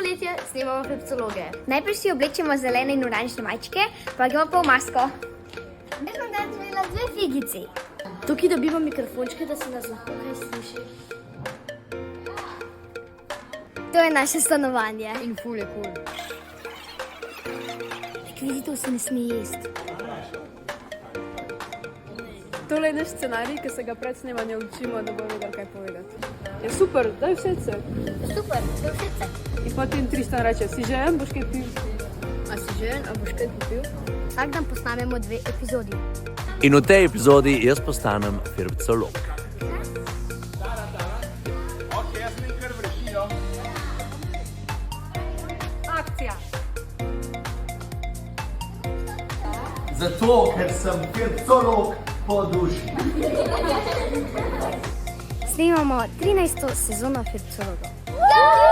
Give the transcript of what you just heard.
poletje snemamo Filipcologe. Najprej si oblečemo zelene in oranžne majčke, pa gremo pa v masko. Jaz sem danes imela 2 figici. Tukaj dobimo mikrofončke, da se nas lahko kaj sliši. To je naše stanovanje. In ful je cool. Rekvizitov se ne sme jesti. Tole je naš scenarij, ki se ga pred snemanjem učimo, da bomo vedeli, kaj povedati. Je super, daj všece. Super, to je všece. In potem Tristan reče, si žejen, boš kaj pil? A si žejen, a boš kaj popil? Vsak dan posnamemo 2 epizodi. In v tej epizodi jaz postanem Filipcolog. Akcija! Zato, ker sem Filipcolog po duši. Snemamo 13. sezono Filipcologov. Ja!